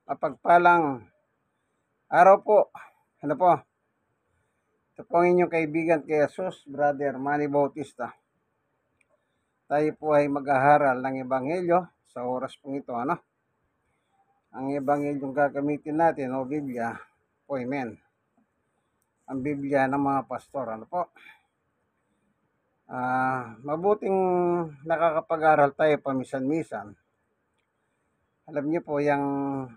Mapagpalang araw po. Ano po? Ito po ang inyong kaibigan kay Jesus, Brother Manny Bautista. Tayo po ay mag-aaral ng Ebanghelyo sa oras pong ito. Ang Ebanghelyong gagamitin natin o Biblia po, amen. Ang Biblia ng mga pastor. Mabuting nakakapag-aral tayo pamisan-misan. Alam niyo po, yung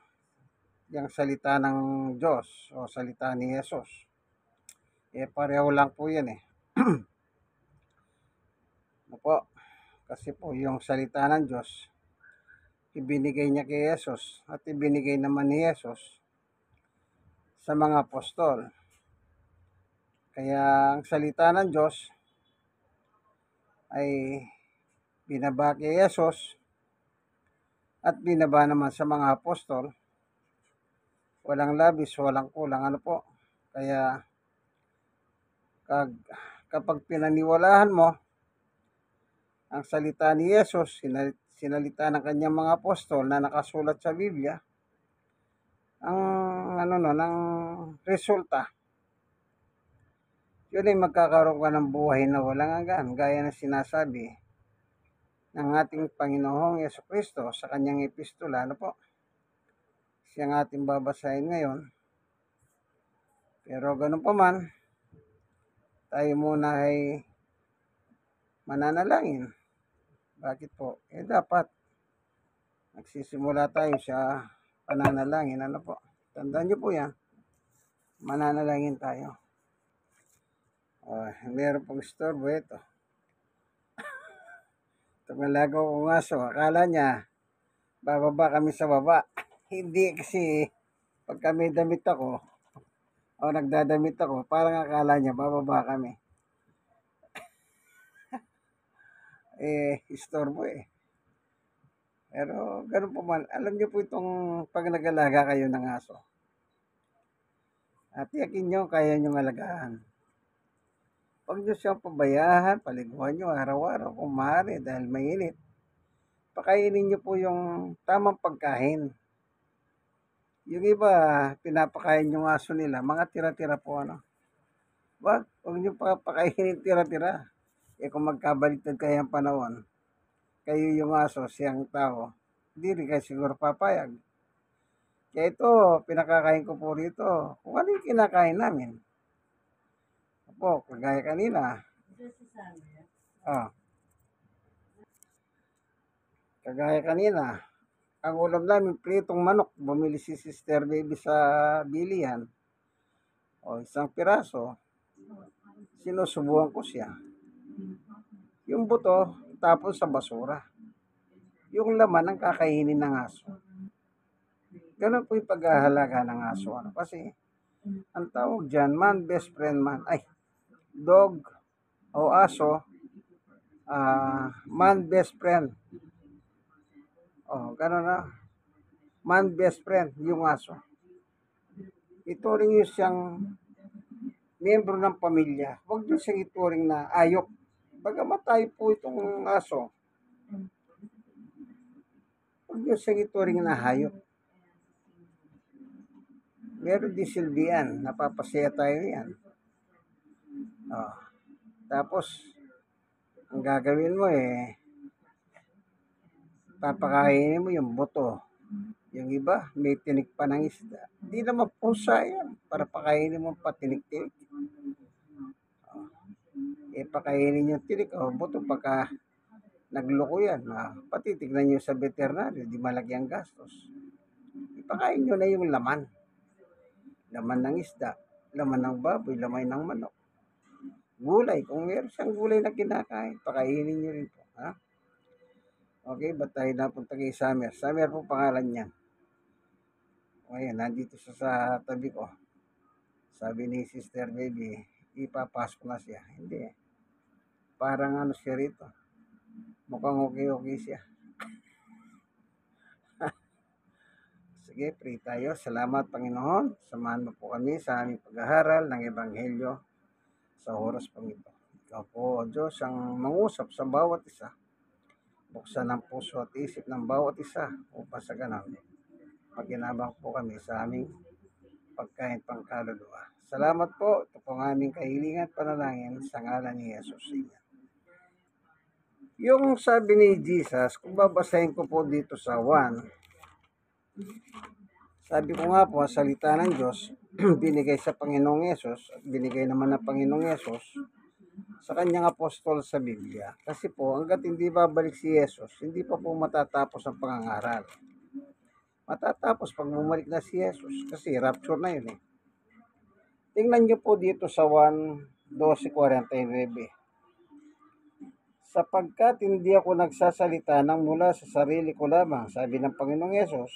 salita ng Diyos o salita ni Jesus. Pareho lang po yan eh. Kasi po yung salita ng Diyos, ibinigay niya kay Jesus at ibinigay naman ni Jesus sa mga apostol. Kaya ang salita ng Diyos ay binaba kay Jesus at binaba naman sa mga apostol. Walang labis, walang kulang. Kaya kapag pinaniwalaan mo ang salita ni Jesus, sinalita ng kanyang mga apostol na nakasulat sa Biblia, ang resulta, yun ay magkakaroon ka ng buhay na walang hanggan, gaya ng sinasabi ng ating Panginoong Jesucristo sa kanyang epistola. Siyang ating babasahin ngayon. Pero ganun pa man, tayo muna ay mananalangin. Bakit po? Dapat nagsisimula tayo sa pananalangin. Tandaan niyo po yan. Mananalangin tayo. Meron pong istorbo ito. Itong alagaw kong aso, akala niya bababa kami sa baba. Hindi, kasi pag kami damit ako o nagdadamit ako, parang akala niya bababa kami. Istorbo eh. Pero ganun po man, alam niyo po itong pag nag-alaga kayo ng aso, at tiyakin niyo kaya niyong alagaan. Huwag niyo siyang pabayaan, paliguan niyo araw-araw kung maaari dahil mainit. Pakainin niyo po yung tamang pagkain. Yung iba, pinapakain yung aso nila, mga tira-tira po Huwag niyo pakainin tira-tira. Kung magkabaliktad kayo ang panahon, kayo yung aso, siyang tao, hindi rin kayo siguro papayag. Kaya ito, pinakakain ko po rito. Kung ano yung kinakain namin. Kagaya kanina. Kagaya kanina, ang ulam namin, pritong manok. Bumili si Sister Baby sa bilihan. Isang piraso. Sinusubukan ko siya. Yung buto, tapos sa basura. Yung laman ang kakainin ng aso. Ganun po yung paghahalaga ng aso. Kasi, ang tawag dyan, man best friend man. Dog o aso, man best friend. Ganun na. Man best friend, yung aso. Ituring nyo siyang miyembro ng pamilya. Huwag nyo siyang ituring na ayok. Bagamat tayo po itong aso, huwag nyo siyang ituring na hayop. Meron din silbihan, napapasaya tayo yan. Tapos, ang gagawin mo papakainin mo yung buto. Yung iba, may tinik pa ng isda. Hindi naman pusa yan para pakainin mo patinik-tinik. Pakainin yung tinik o buto pagka nagloko yan. Pati tignan nyo sa veterinary, di malaki ang gastos. Ipakain nyo na yung laman. Laman ng isda, laman ng baboy, laman ng manok. Gulay, kung meron siyang gulay na kinakain, pakainin nyo rin po. Okay, ba't tayo napunta kay Summer? Summer po pangalan niya. Ayan, nandito siya sa tabi ko. Sabi ni Sister Baby, ipapasok na siya. Hindi. Parang siya rito. Mukhang okay siya. Sige, pray tayo. Salamat, Panginoon. Samahan mo po kami sa aming pag-aaral ng Ebanghelyo sa oras pang ito. Ikaw po, O Diyos, ang mangusap sa bawat isa. Buksan ang puso at isip ng bawat isa upang sa ganun pakinabang po kami sa aming pagkain pangkaluluwa. Salamat po. Ito po ang aming kahilingan panalangin sa ngalan ni Jesus. Amen. Yung sabi ni Jesus, kung babasahin ko po dito sa 1, sabi ko nga po, salita ng Diyos, binigay sa Panginoong Yesus, at binigay naman ng Panginoong Yesus sa kanyang apostol sa Biblia. Kasi po, hanggat hindi babalik si Yesus, hindi pa po matatapos ang pangangaral. Matatapos pag bumalik na si Yesus, kasi rapture na yun eh. Tingnan nyo po dito sa 1:12:49. Sapagkat hindi ako nagsasalita ng mula sa sarili ko lamang, sabi ng Panginoong Yesus,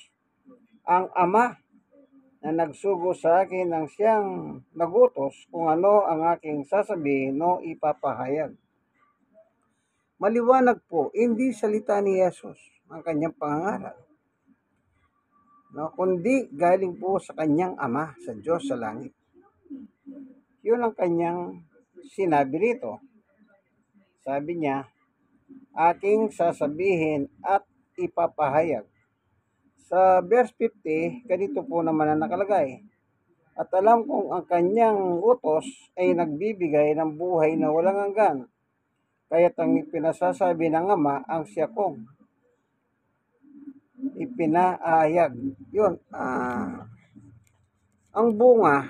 ang Ama na nagsugo sa akin ang siyang nagutos kung ano ang aking sasabihin o ipapahayag. Maliwanag po, hindi salita ni Yesus ang kanyang pangangaral, no, kundi galing po sa kanyang Ama, sa Diyos sa langit. Yun ang kanyang sinabi rito. Sabi niya, aking sasabihin at ipapahayag. Sa verse 50, ganito po naman ang nakalagay. At alam kong ang kanyang utos ay nagbibigay ng buhay na walang hanggan. Kaya't ang ipinasasabi ng Ama ang siya kong ipinahayag. Yun, ang bunga,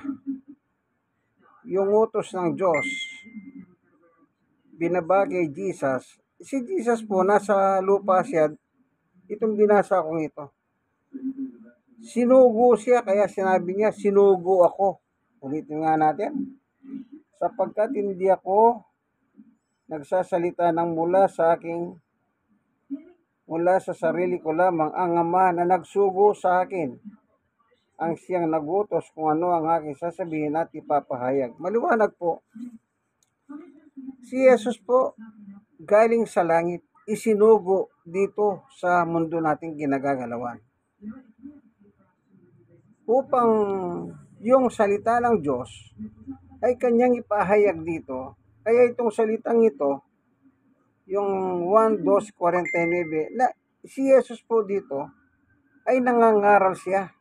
yung utos ng Diyos, binabagay Jesus. Si Jesus po, nasa lupa siya, itong binasa kong ito. Sinugo siya, kaya sinabi niya, sinugo ako. Ulitin nga natin. Sapagkat hindi ako nagsasalita ng mula sa sarili ko lamang, ang Ama na nagsugo sa akin ang siyang nagutos kung ano ang aking sasabihin at ipapahayag. Maliwanag po. Si Jesus po, galing sa langit, isinugo dito sa mundo nating ginagagalawan. Upang yung salita ng Diyos ay kanyang ipahayag dito. Kaya itong salitang ito, yung 1:2:49, na si Jesus po dito ay nangangaral siya.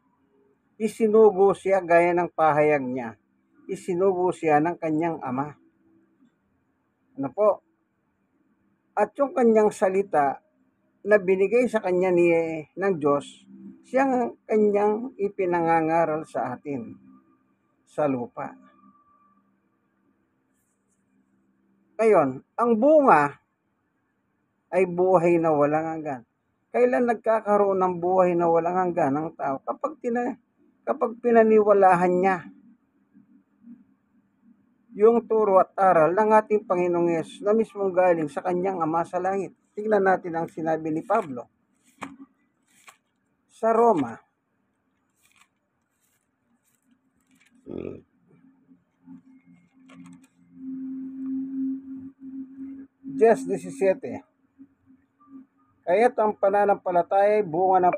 Isinugo siya gaya ng pahayag niya. Isinugo siya ng kanyang Ama. Ano po? At yung kanyang salita na binigay sa kanya ng Diyos, siyang kanyang ipinangangaral sa atin sa lupa. Ngayon, ang bunga ay buhay na walang hanggan. Kailan nagkakaroon ng buhay na walang hanggan ng tao? Kapag pinaniwalahan niya yung turo at aral ng ating Panginoong Yesus na mismong galing sa kanyang Ama sa langit. Tingnan natin ang sinabi ni Pablo sa Roma. Just 17. Kaya't ang pananampalataya ay bunga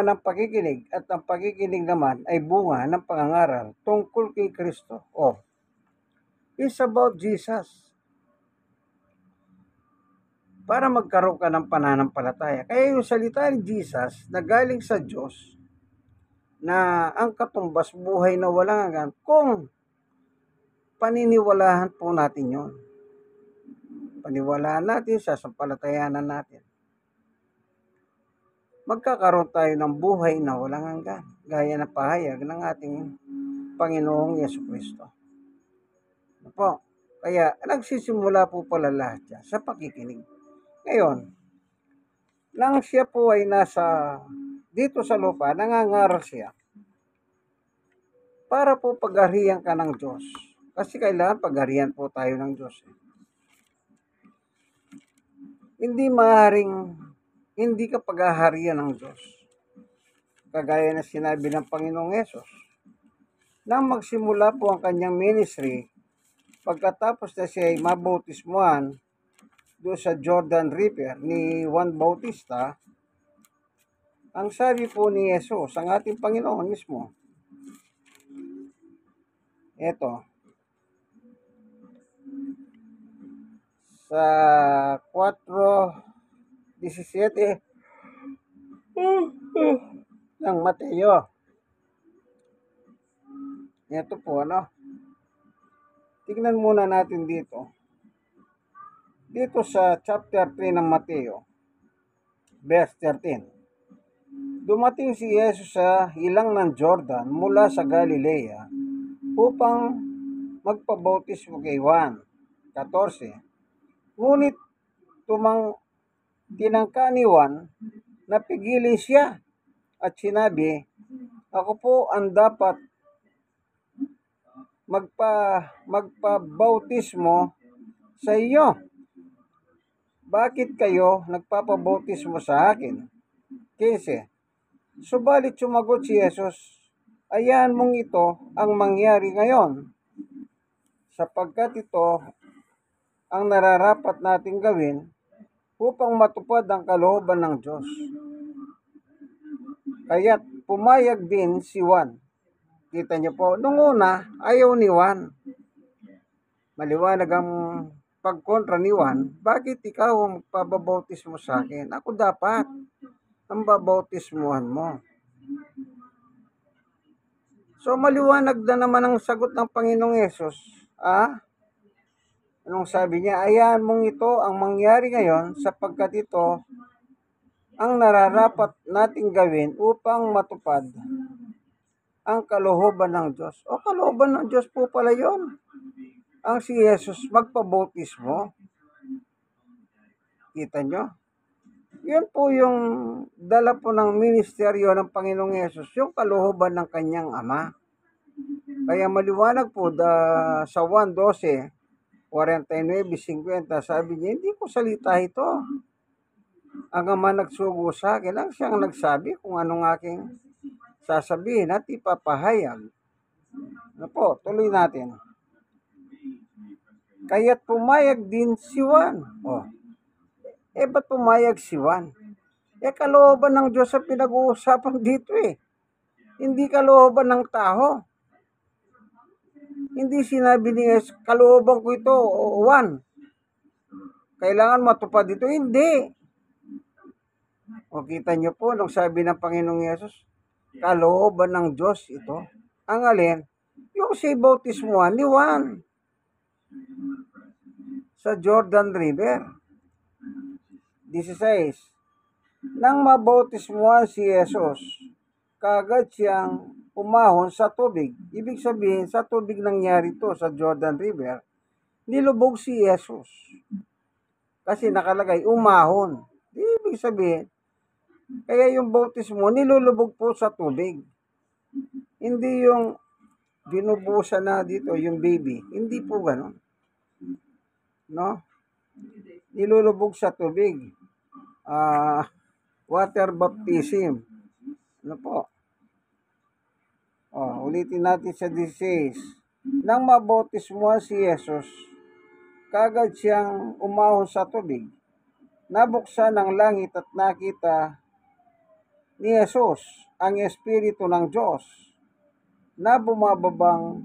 ng pakikinig, at ang pakikinig naman ay bunga ng pangangaral tungkol kay Kristo. It's about Jesus. Para magkaroon ka ng pananampalataya. Kaya yung salita ni Jesus na galing sa Diyos, na ang katumbas buhay na walang hanggan, kung paniniwalahan po natin yon. Paniwalaan natin, sasampalatayanan natin. Magkakaroon tayo ng buhay na walang hanggan, gaya ng pahayag ng ating Panginoong Jesucristo. Po, kaya nagsisimula po pala lahat yan sa pakikinig. Ngayon, nang siya po ay nasa dito sa lupa, nangangaral siya para po pagharihan ka ng Diyos. Kasi kailangan pagharihan po tayo ng Diyos. Hindi maaaring hindi ka paghaharian ng Diyos. Kagaya na sinabi ng Panginoong Yesus, nang magsimula po ang kanyang ministry, pagkatapos na siya ay mabautismuhan doon sa Jordan River ni Juan Bautista, ang sabi po ni Yesus, ang ating Panginoon mismo, eto, sa 4:17, ng Mateo. Ito po, tignan muna natin dito. Dito sa chapter 3 ng Mateo, verse 13. Dumating si Jesus sa hilang ng Jordan mula sa Galilea upang magpabautismo kay Juan. 14. Ngunit tinangka ni Juan na pigilin siya at sinabi, ako po ang dapat magpabautismo sa iyo. Bakit kayo nagpapabautismo sa akin? 15. Subalit sumagot si Jesus, ayan mong ito ang mangyari ngayon, sapagkat ito ang nararapat nating gawin upang matupad ang kalooban ng Diyos. Kaya't pumayag din si Juan. Kita niyo po, nung una, ayaw ni Juan. Maliwanag ang pagkontra ni Juan, bakit ikaw ang magpabautismo sa akin? Ako dapat ang babautismuhan mo. So maliwanag na naman ang sagot ng Panginoong Yesus. Anong sabi niya? Ayan mong ito ang mangyari ngayon sapagkat ito ang nararapat nating gawin upang matupad ang kalooban ng Diyos. O kalooban ng Diyos po pala yon. Ang si Jesus magpabautismo. Kita nyo? Yun po yung dala po ng ministeryo ng Panginoong Yesus, yung kalooban ng kanyang Ama. Kaya maliwanag po sa 1:12, 49-50, sabi niya, hindi ko salita ito. Ang Ama nagsugo sa akin, ang siyang nagsabi kung anong aking sasabihin at ipapahayag. Tuloy natin. Kaya't pumayag din si Juan. Ba't pumayag si Juan? Kalooban ng Diyos ang pinag-uusapan dito Hindi kalooban ng tao. Hindi sinabi ni Jesus, kalooban ko ito, Juan. Kailangan matupad ito. Hindi. Kita niyo po, nung sabi ng Panginoong Yesus, kalooban ng Diyos ito. Ang alin? Yung si bautismuhan ni Juan sa Jordan River. 16. Nang mabautismuhan si Jesus, kaagad siyang umahon sa tubig. Ibig sabihin, sa tubig nangyari to sa Jordan River, nilubog si Jesus. Kasi nakalagay, umahon. Ibig sabihin, kaya yung bautismo, nilulubog po sa tubig. Hindi yung binubusan na dito, yung baby. Hindi po ganun. Nilulubog sa tubig. Water baptism. Ulitin natin sa 16. Nang mabautismuhan si Jesus, kaagad siyang umahon sa tubig. Nabuksan ang langit at nakita ni Jesus ang Espiritu ng Diyos na bumababang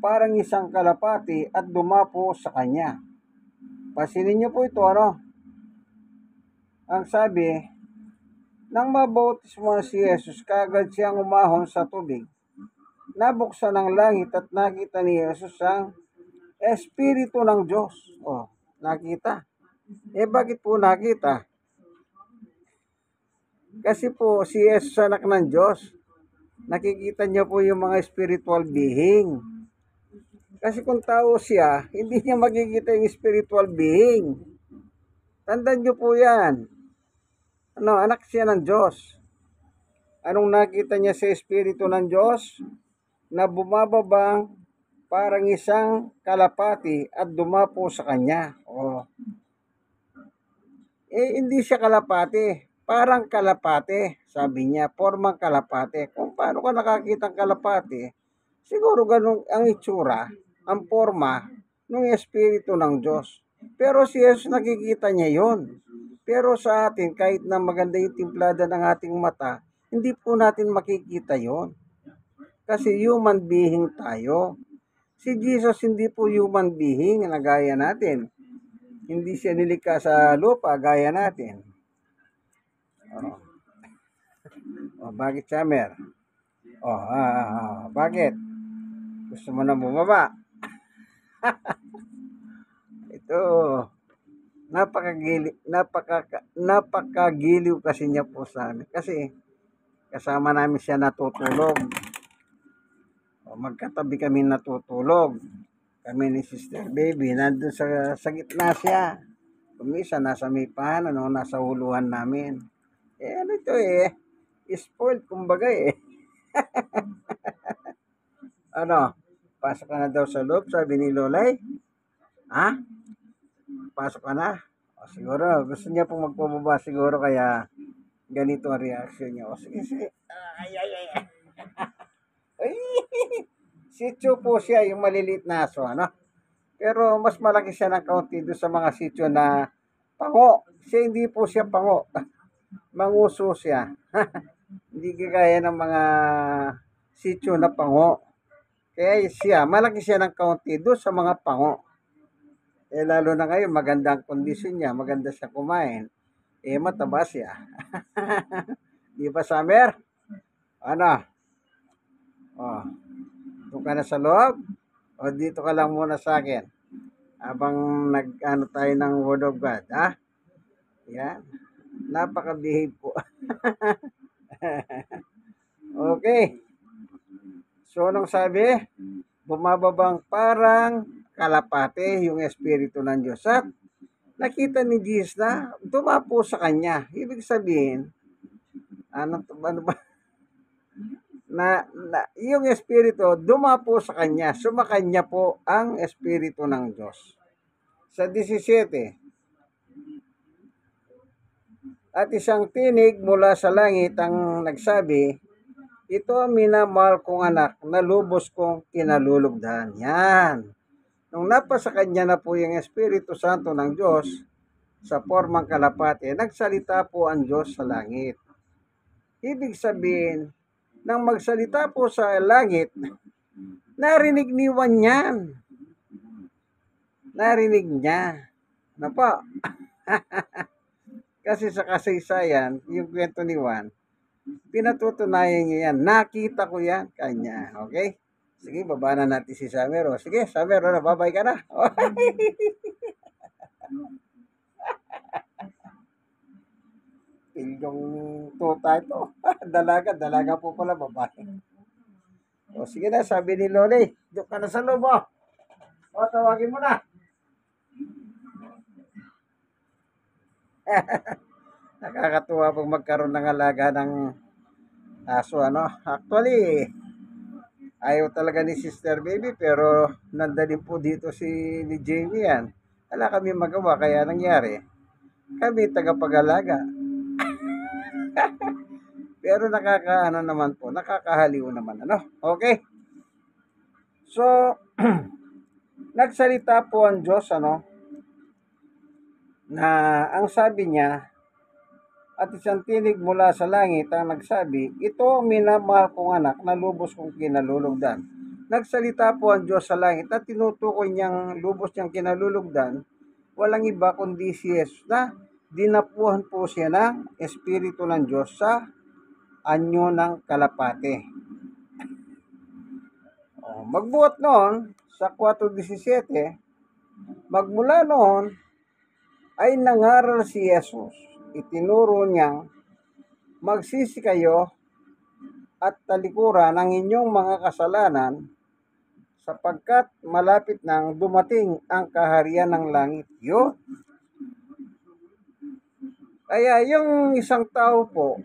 parang isang kalapati at dumapo sa kanya. Pasinin niyo po ito, Ang sabi, nang mabautismuhan si Jesus, kaagad siyang umahon sa tubig. Nabuksan ang langit at nakita ni Jesus ang Espiritu ng Diyos. Nakita. Bakit po nakita? Kasi po si Jesus anak ng Diyos. Nakikita niyo po yung mga spiritual being. Kasi kung tao siya, hindi niya makikita yung spiritual being. Tandaan niyo po yan. Anak siya ng Diyos. Anong nakita niya sa Espiritu ng Diyos? Na bumababang parang isang kalapati at dumapo sa kanya. Hindi siya kalapati. Parang kalapati, sabi niya, formang kalapati. Kung paano ka nakakita ng kalapati, siguro ganun ang itsura, ang forma ng Espiritu ng Diyos. Pero si Jesus nakikita niya yon. Pero sa atin, kahit na maganda yung timplada ng ating mata, hindi po natin makikita yon. Kasi human being tayo. Si Jesus hindi po human being na gaya natin. Hindi siya nilikha sa lupa gaya natin. O, bakit Summer? O, bakit? Gusto mo na bumaba? Ito, napakagiliw kasi niya po sa amin. Kasi, kasama namin siya natutulog. O, magkatabi kami natutulog. Kami ni Sister Baby, nandun sa gitna siya. Kumisa, nasa may pahan, nasa huluhan namin. Ano ito spoiled, kumbaga Ano, pasok ka na daw sa loob, sabi ni Lolay. Ha? Pasok ka na? O, siguro, gusto niya pong magpababa siguro, kaya ganito ang reaction niya. O, sige, sige. Ay, ay, ay. Ay, sityo po siya, yung maliliit na aso, ano? Pero mas malaki siya ng kaunti doon sa mga sityo na pango. Siya hindi po siya pango. Manguso siya. Hindi kagaya ng mga sityo na pango. Kaya siya, malaki siya ng kaunti doon sa mga pango. Lalo na ngayon, maganda ang kondisyon niya, maganda siya kumain. Mataba siya. Di ba, Summer? Ano? Oh, doon ka na sa loob? O dito ka lang muna sa akin? Habang nag-ano tayo ng Word of God, ha? Yan. Napaka-behave po. Okay. So, anong sabi? Bumababang parang kalapate yung Espiritu ng Diyos. At nakita ni Jesus na dumapo sa kanya. Ibig sabihin, ano ba? Yung Espiritu dumapo sa kanya. Sumakanya po ang Espiritu ng Diyos. Sa 17, at isang tinig mula sa langit ang nagsabi, ito ang minamahal kong anak na lubos kong kinalulugdan. Yan. Nung napasa kanya na po yung Espiritu Santo ng Diyos sa formang kalapate, nagsalita po ang Diyos sa langit. Ibig sabihin, nang magsalita po sa langit, narinig ni Juan yan. Narinig niya. Ano po? Kasi sa kasaysayan, yung kwento ni Juan, pinatutunayan niya yan. Nakita ko yan kanya. Okay? Sige, baba na natin si Summer. O, sige, Summer, babay ka na. Pilyong tuta ito. Dalaga po pala, babae. O, sige na, sabi ni Loli, doon ka na sa loob, o. O, tawagin mo na. Nakakatuwa pag magkaroon ng alaga ng aso, ano. Actually, ayaw talaga ni Sister Baby, pero nandalin po dito ni Jamie yan. Wala kami magawa, kaya nangyari, kami tagapag-alaga. Pero nakakahaliw naman, ano. Okay? So, nagsalita po ang Diyos, ano, na ang sabi niya, at isang tinig mula sa langit ang nagsabi, ito ang minamahal kong anak na lubos kong kinalulugdan. Nagsalita po ang Diyos sa langit at tinutukoy niyang lubos niyang kinalulugdan, walang iba kundi si Jesus na dinapuhan po siya ng Espiritu ng Diyos sa anyo ng kalapate. Magbuhat noon sa 4:17, magmula noon ay nangaral si Jesus. Itinuro niyang magsisi kayo at talikuran ang inyong mga kasalanan sapagkat malapit nang dumating ang kaharian ng langit. Yun. Kaya yung isang tao po,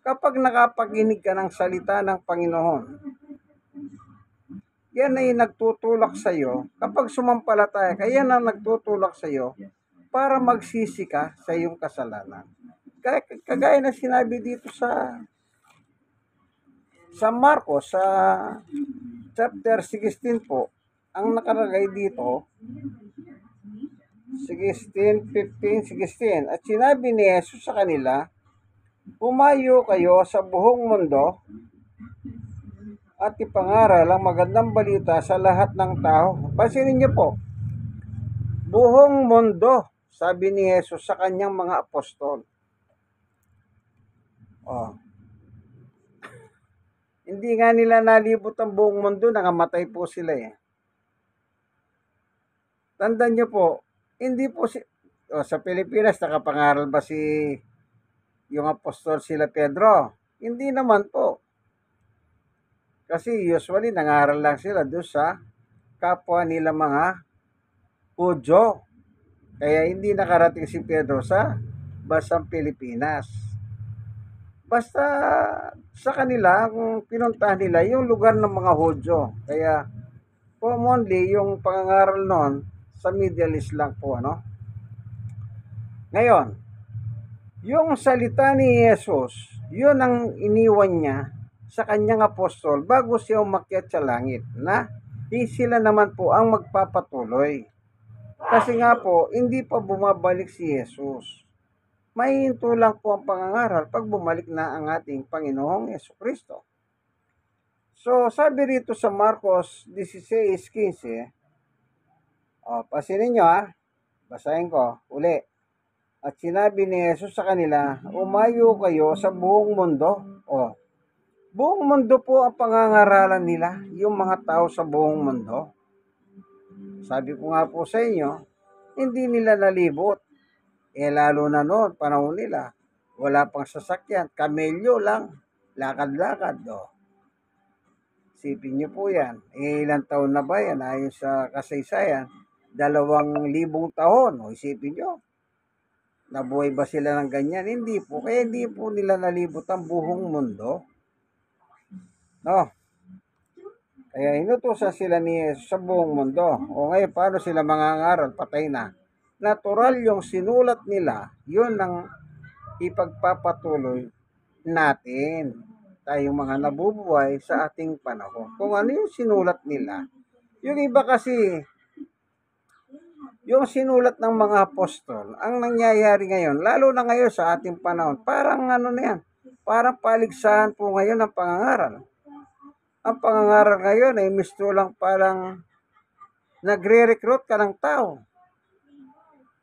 kapag nakapaginig ka ng salita ng Panginoon, yan ay nagtutulak sa iyo. Kapag sumampalataya ka, yan ang nagtutulak sa iyo para magsisi ka sa iyong kasalanan. Kagaya na sinabi dito sa Marcos, sa chapter 16 po, ang nakalagay dito, 16, 15, 16. At sinabi ni Jesus sa kanila, humayo kayo sa buong mundo at ipangaral ang magandang balita sa lahat ng tao. Pansinin niyo po, buong mundo, sabi ni Jesus sa kanyang mga apostol. Oh, hindi nga nila nalibot ang buong mundo, nakamatay po sila eh. Tandaan nyo po, hindi po sa Pilipinas, nakapangaral ba yung apostol sila Pedro? Hindi naman po. Kasi usually, nangaral lang sila doon sa kapwa nila mga Hudyo. Kaya hindi nakarating si Pedro sa basang Pilipinas. Basta sa kanila, kung pinuntahan nila, yung lugar ng mga Hudyo. Kaya commonly, yung pangangaral noon, sa Middle East lang po, ano? Ngayon, yung salita ni Jesus, yun ang iniwan niya sa kanyang apostol bago siya umakyat sa langit na sila naman po ang magpapatuloy. Kasi nga po, hindi pa bumabalik si Jesus. Mahihinto lang po ang pangangaral pag bumalik na ang ating Panginoong Jesucristo. So, sabi rito sa Marcos 16:15, pasinin nyo basahin ko, uli. At sinabi ni Jesus sa kanila, umayo kayo sa buong mundo. Buong mundo po ang pangangaralan nila, yung mga tao sa buong mundo. Sabi ko nga po sa inyo, hindi nila nalibot. Lalo na noon, panahon nila, wala pang sasakyan, kamelyo lang, lakad-lakad. Sipin niyo po yan. Ilang taon na ba yan? Ayon sa kasaysayan, 2,000 taon. Isipin niyo, nabuhay ba sila ng ganyan? Hindi po. Kaya hindi po nila nalibot ang buong mundo. No? Kaya inutusan sila ni Jesus sa buong mundo. O ngayon, paano sila mangangaral? Patay na. Natural yung sinulat nila, yun ang ipagpapatuloy natin. Tayong mga nabubuhay sa ating panahon. Kung ano yung sinulat nila. Yung iba kasi, yung sinulat ng mga apostol, ang nangyayari ngayon, lalo na ngayon sa ating panahon, parang ano na yan, parang paligsahan po ngayon ang pangangaral. Ang pangangaral ngayon ay misto lang parang nagre-recruit ka ng tao.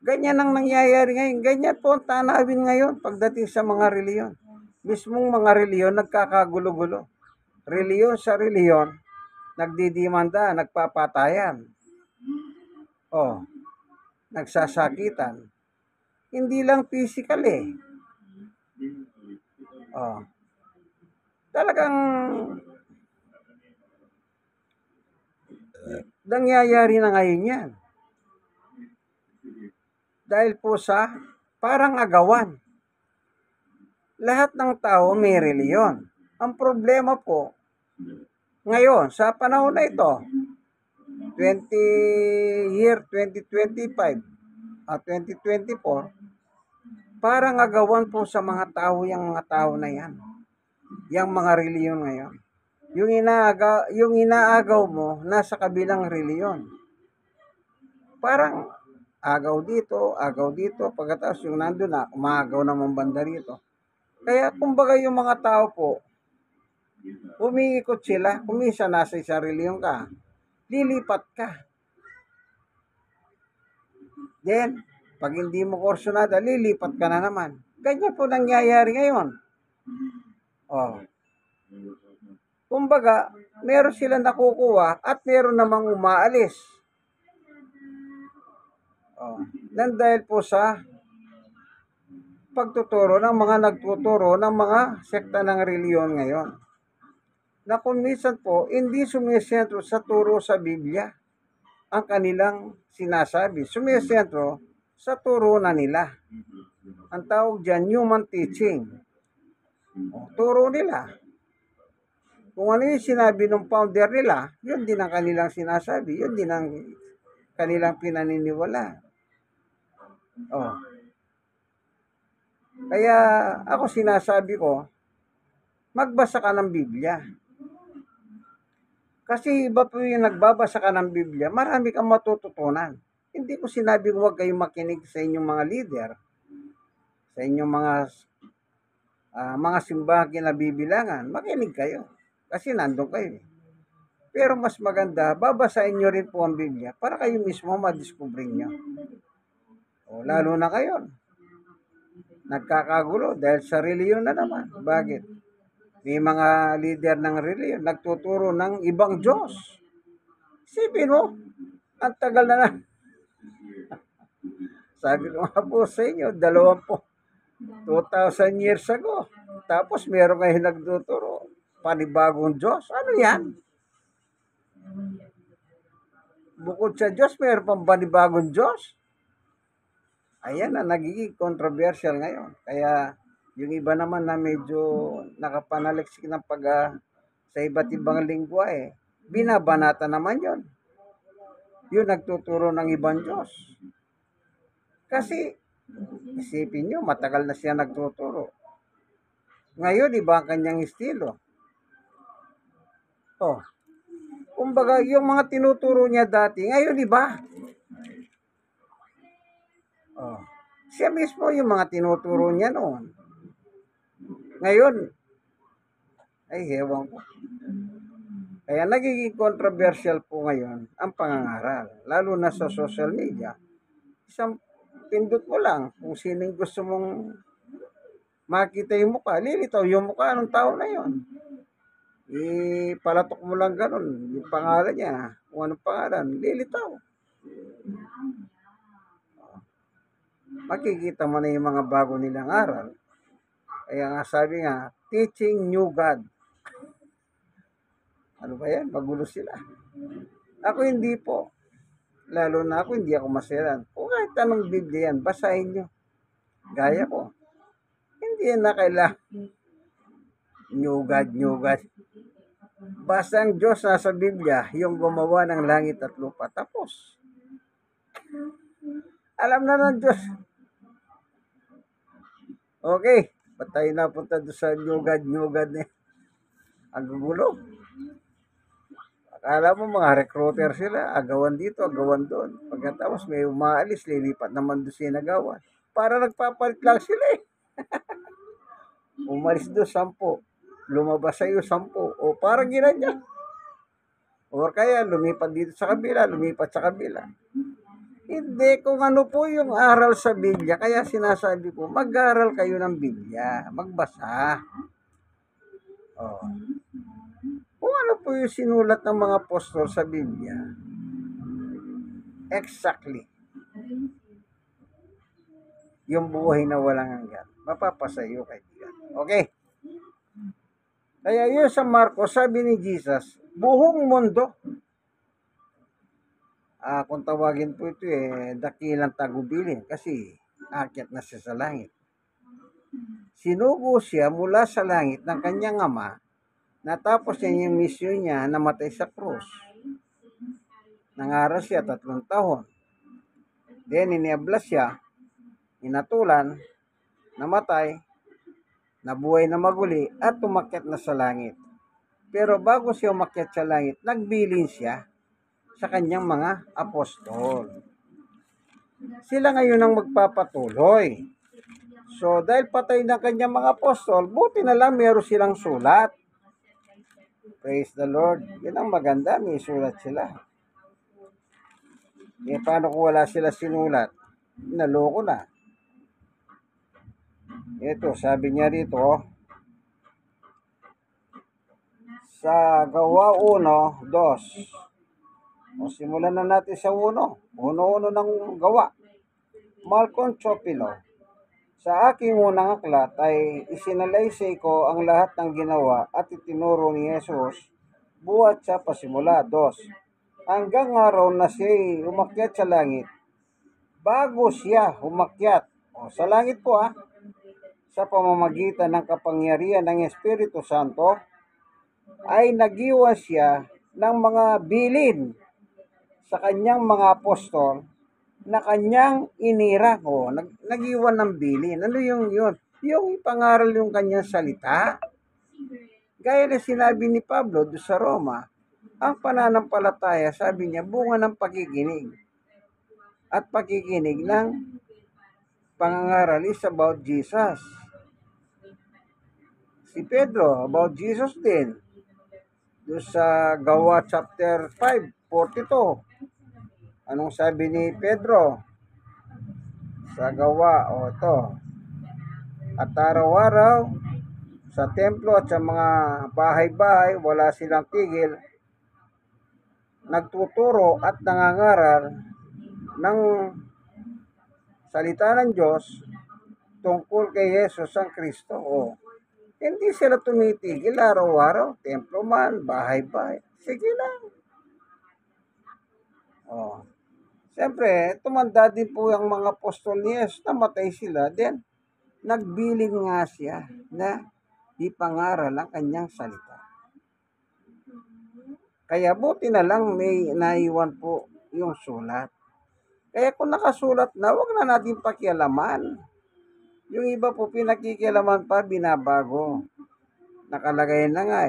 Ganyan ang nangyayari ngayon. Ganyan po ang tanawin ngayon pagdating sa mga reliyon. Mismong mga reliyon nagkakagulo-gulo. Reliyon sa reliyon, nagdidimanda, nagpapatayan. Nagsasakitan. Hindi lang physical eh. Talagang nangyayari na ngayon yan. Dahil po sa parang agawan. Lahat ng tao may reliyon. Ang problema po, ngayon, sa panahon na ito, 2025 at 2024, parang agawan po sa mga tao yung mga tao na yan. Yung mga reliyon ngayon. Yung inaagaw mo, nasa kabilang reliyon. Parang agaw dito, pagkatapos yung nandun na, umagaw naman banda rito. Kaya kumbaga yung mga tao po, umiikot sila, kumisa nasa isang reliyon ka, lilipat ka. Then, pag hindi mo kursunada, lilipat ka na naman. Ganyan po nangyayari ngayon. Kumbaga, meron sila nakukuha at meron namang umaalis. Nan dahil po sa pagtuturo ng mga nagtuturo ng mga sekta ng reliyon ngayon. Na kung minsan po, hindi sumisentro sa turo sa Biblia ang kanilang sinasabi. Sumisentro sa turo na nila. Ang tawag dyan, human teaching. Turo nila. Kung ano yung sinabi ng founder nila, yun din ang kanilang sinasabi. Yun din ang kanilang pinaniniwala. Kaya ako sinasabi ko, magbasa ka ng Biblia. Kasi iba po yung nagbabasa ka ng Biblia, marami kang matututunan. Hindi ko sinabi huwag kayong makinig sa inyong mga leader, sa inyong mga simbahang kinabibilangan. Makinig kayo. Kasi nandun kayo. Pero mas maganda, babasahin nyo rin po ang Biblia para kayo mismo madiscover nyo. Lalo na kayo. nagkakagulo dahil sa reliyon na naman. Bakit? May mga leader ng reliyon nagtuturo ng ibang Diyos. Isipin mo, ang tagal na. Sabi ko nga po sa inyo, 2,000 years ago. Tapos meron kayo nagtuturo, panibagong Diyos. Ano yan? Bukod sa Diyos, meron pang panibagong Diyos. Ayan na, nagiging controversial ngayon. Kaya yung iba naman na medyo nakapanaliksik ng sa iba't ibang lingwa binabanata naman yon. Yun nagtuturo ng ibang Diyos. Kasi, isipin nyo, matagal na siya nagtuturo. Ngayon, iba ang kanyang estilo. Oh, kumbaga, yung mga tinuturo niya dati, ngayon iba. Oh, siya mismo yung mga tinuturo niya noon. Ngayon, ay hewan ko. Kaya nagiging controversial po ngayon ang pangangaral, lalo na sa social media. Isang pindot mo lang kung sinong gusto mong makita yung mukha, lilitaw yung mukha ng tao na yon. Palatok mo lang ganun, yung pangalan niya, kung anong pangalan, lilitaw. Makikita mo na yung mga bago nilang aral. Kaya nga sabi nga, teaching new God. Ano ba yan? Magulo sila. Ako hindi po. Lalo na ako, hindi ako maselan. Kung kahit anong Biblia yan, basahin nyo. Gaya ko. Hindi yan na kailangan. New God, new God. Basta ang Diyos nasa Biblia, yung gumawa ng langit at lupa. Tapos. Alam na ng Diyos. Okay. Ba't tayo napunta doon sa new God na ang gugulo? Akala mo mga recruiter sila, agawan dito, agawan doon. Pagkatapos may umaalis, lilipat naman doon siya nagawan. Para nagpapalit lang sila Umalis doon 10, lumabas sa'yo 10. O parang ginanya. O kaya lumipat dito sa kabila, lumipat sa kabila. Hindi, kung ano po yung aral sa Biblia, kaya sinasabi ko, mag-aral kayo ng Biblia, magbasa. Oh. Kung ano po yung sinulat ng mga apostol sa Biblia, exactly, yung buhay na walang hanggan, mapapasayo kaibigan. Okay? Kaya yun sa Marcos, sabi ni Jesus, buong mundo, kung tawagin po ito dakilang tagubilin, kasi akyat na siya sa langit. Sinugo siya mula sa langit ng kanyang ama. Natapos niya yung misyon niya, namatay sa krus. Nangaral siya 3 taon. Then, iniablas siya, inatulan, namatay, nabuhay na maguli, at umakyat na sa langit. Pero bago siya umakyat sa langit, nagbilin siya sa kanyang mga apostol. Sila ngayon ang magpapatuloy. So, dahil patay na kanyang mga apostol, buti na lang meron silang sulat. Praise the Lord. Yan ang maganda, may sulat sila. Paano kung wala sila sinulat? Naloko na. Ito, sabi niya rito, sa Gawa 1:2. O simulan na natin sa 1. 1 ng Gawa. Malcolm Chopilo. Sa aking unang aklat ay isinalaysay ko ang lahat ng ginawa at itinuro ni Jesus buhat sa pasimula. 2. Hanggang araw na siya'y umakyat sa langit. Bago siya umakyat, sa langit po sa pamamagitan ng kapangyarihan ng Espiritu Santo, ay nagiwan siya ng mga bilin sa kanyang mga apostol na kanyang inira. Nagiwan ng bilin. Ano yung yun? Yung ipangaral yung kanyang salita. Gaya na sinabi ni Pablo doon sa Roma, ang pananampalataya, sabi niya, bunga ng pakikinig. At pakikinig ng pangangaral is about Jesus. Si Pedro, about Jesus din. Doon sa Gawa chapter 5:42. Anong sabi ni Pedro? Sa Gawa, ito. At araw-araw sa templo at sa mga bahay-bahay, wala silang tigil, nagtuturo at nangangaral ng salita ng Diyos tungkol kay Yesus ang Kristo. Hindi sila tumitigil araw-araw, templo man, bahay-bahay. Sige lang. Siyempre, tumanda din po ang mga apostol ni Jesus, namatay sila. Then, nagbiling nga siya na ipangaral ang kanyang salita. Kaya buti na lang may naiwan po yung sulat. Kaya kung nakasulat na, wag na natin pakialaman. Yung iba po pinakikialaman pa, binabago. Nakalagay na nga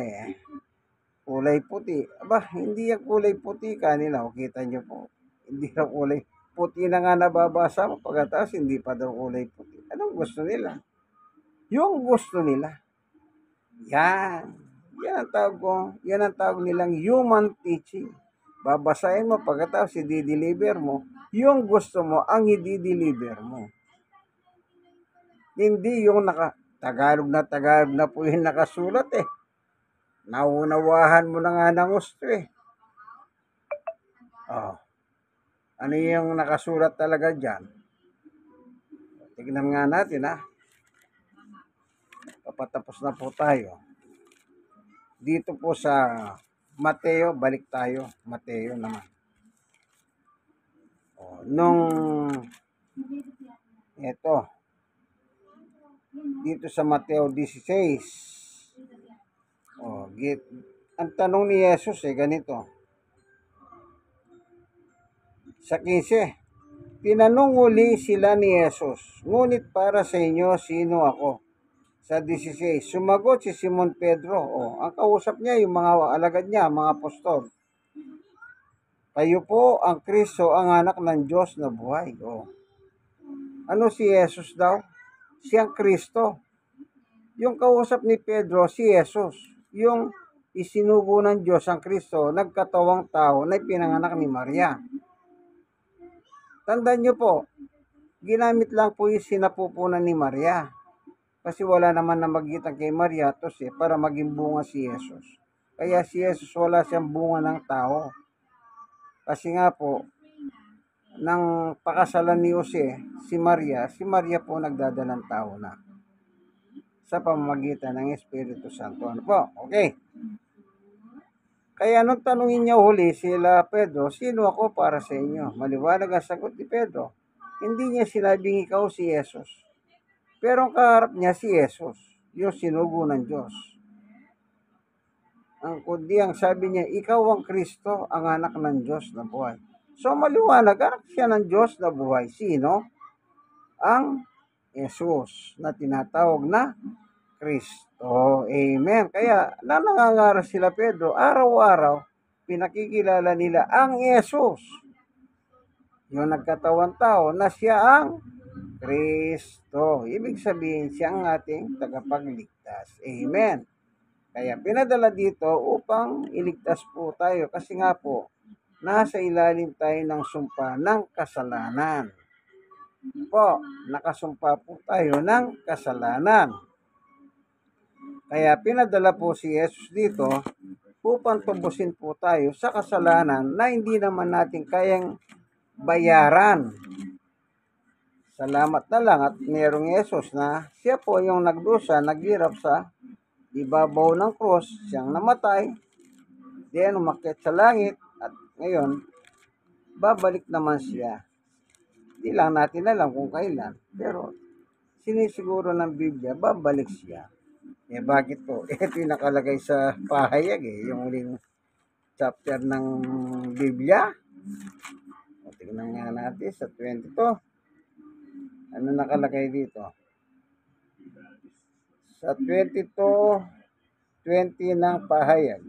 kulay puti. Aba, hindi yung kulay puti kanila. O, kita nyo po. Hindi na kulay puti na nga nababasa mo. Pagkatapos, hindi pa daw kulay puti. Anong gusto nila? Yung gusto nila. Yan. Yan ang tawag ko. Yan ang tawag nilang human teaching. Babasahin mo, pagkatapos i-deliver mo. Yung gusto mo, ang i-deliver mo. Hindi yung Tagalog na po yung nakasulat Naunawahan mo na nga ng gusto Ano yung nakasulat talaga dyan? Tignan nga natin Papatapos na po tayo. Dito po sa Mateo, balik tayo. Mateo naman. Dito sa Mateo 16. Ang tanong ni Jesus ganito. Sa 15, tinanong uli sila ni Jesus, ngunit para sa inyo, sino ako? Sa 16, sumagot si Simon Pedro. Ang kausap niya, yung mga alagad niya, mga apostol. Kayo po ang Kristo, ang anak ng Diyos na buhay. Ano si Jesus daw? Siyang Kristo. Yung kausap ni Pedro, si Jesus. Yung isinugo ng Diyos ang Kristo, nagkatawang tao na pinanganak ni Maria. Tandaan nyo po, ginamit lang po yung sinapupunan ni Maria. Kasi wala naman na magitan kay Maria para maging bunga si Jesus. Kaya si Jesus wala siyang bunga ng tao. Kasi nga po, nang pakasalan ni Jose, si Maria po nagdadalang tao na. Sa pamamagitan ng Espiritu Santo. Ano po? Okay. Kaya nung tanungin niya huli sila Pedro, sino ako para sa inyo? Maliwanag ang sagot ni Pedro. Hindi niya sinabing ikaw si Jesus. Pero ang kaharap niya si Jesus, yung sinugo ng Diyos. Kundi ang sabi niya, ikaw ang Kristo, ang anak ng Diyos na buhay. So maliwanag, anak siya ng Diyos na buhay. Sino? Ang Jesus na tinatawag na Kristo. Amen. Kaya nangangaral sila Pedro, araw-araw, pinakikilala nila ang Jesus. Yung nagkatawan tao na siya ang Kristo. Ibig sabihin, siya ang ating tagapagligtas. Amen. Kaya pinadala dito upang iligtas po tayo. Kasi nga po, nasa ilalim tayo ng sumpa ng kasalanan. Nakasumpa po tayo ng kasalanan. Kaya pinadala po si Jesus dito upang tubusin po tayo sa kasalanan na hindi naman natin kayang bayaran. Salamat na lang at mayroong Jesus na siya po yung nagdusa, naghirap sa ibabaw ng krus, siyang namatay, then umakyat sa langit at ngayon, babalik naman siya. Hindi lang natin alam kung kailan, pero sinisiguro ng Biblia, babalik siya. Bakit po? Ito yung nakalagay sa pahayag yung uling chapter ng Biblia. Tingnan nga natin sa 22. Ano nakalagay dito? Sa 22:20 ng pahayag.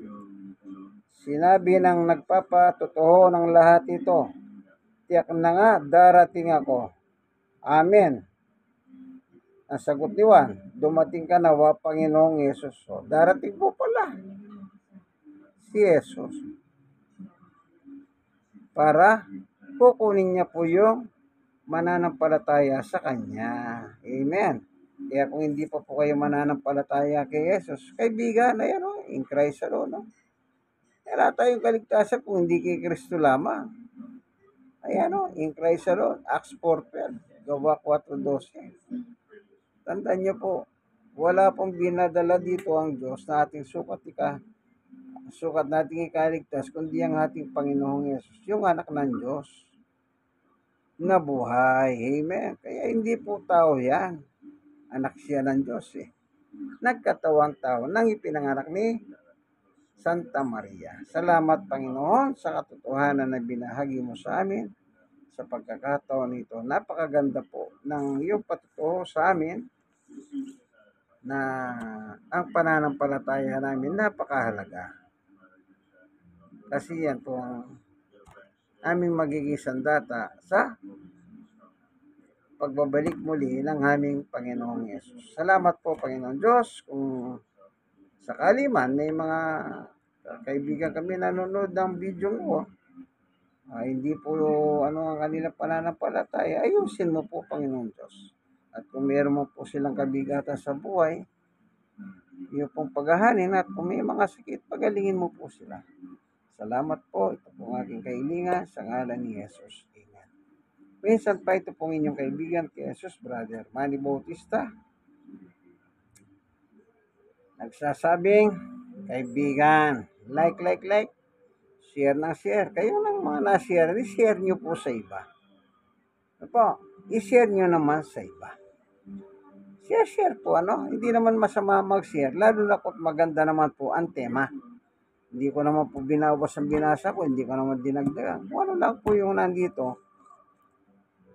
Sinabi ng nagpapatotoo ng lahat ito, tiyak na nga darating ako. Amen. Ang sagot ni Juan, dumating ka na Panginoong Yesus. Darating po pala si Yesus para kukunin niya po yung mananampalataya sa Kanya. Amen. Kaya kung hindi pa po kayo mananampalataya kay Jesus, kaibigan, ayan o, in Christ alone, no? Wala tayong kaligtasan kung hindi kay Kristo lamang. Ayan o, in Christ alone, Acts 4:12, Gawa 4:12. Tandaan niyo po, wala pong binadala dito ang Diyos na ating sukat nating ikaligtas, kundi ang ating Panginoong Yesus, yung anak ng Diyos na buhay. Amen. Kaya hindi po tao yan. Anak siya ng Diyos eh. Nagkatawang tao nang ipinanganak ni Santa Maria. Salamat Panginoon sa katotohanan na binahagi mo sa amin sa pagkakataon nito. Napakaganda po ng iyong patutuo sa amin na ang pananampalataya namin napakahalaga. Kasi yan po ang aming magiging sandata sa pagbabalik muli ng aming Panginoong Yesus. Salamat po Panginoon Diyos kung sakali man may mga kaibigan kami nanonood ng video mo, hindi po ano ang kanilang pananampalataya, ayusin mo po Panginoon Diyos. At kung meron mo po silang kabigatan sa buhay, iyo pong paghahanin at kung may mga sakit, pagalingin mo po sila. Salamat po. Ito po ang aking kahilingan sa ngalan ni Jesus. Amen. Minsan pa ito pong inyong kaibigan kay Jesus, Brother Manny Bautista. Nagsasabing, kaibigan, like, share ng share. Kayo ng mga na-share, i-share nyo po sa iba. Ano po? I-share nyo naman sa iba. Share po, ano? Hindi naman masama mag-share, lalo na kung maganda naman po ang tema. Hindi ko naman po binawas ang binasa ko, hindi ko naman dinagdagan. Kung ano lang po yung nandito.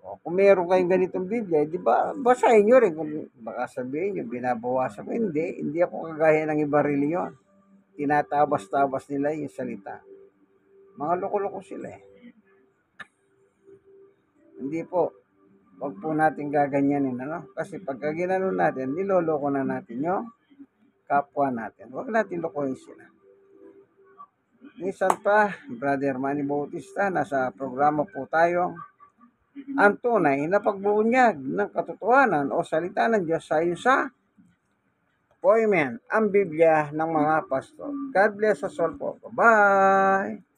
O, kung meron kayong ganitong Biblia, di ba, basahin nyo rin. Kung baka sabihin nyo, binabawasan ko. Hindi ako kagaya ng iba reliyon. Tinatabas-tabas nila yung salita. Mga loko-loko sila eh. Hindi po. Huwag po natin gaganyanin, ano? Kasi pagka ginanon natin, niloloko na natin yung kapwa natin. Huwag natin lokohin sila. Minsan pa, Brother Manny Bautista, nasa programa po tayo. Ang tunay na pagbubunyag ng katotohanan o salita ng Diyos ayon sa appointment, ang Biblia ng mga pastor. God bless us all po. Bye!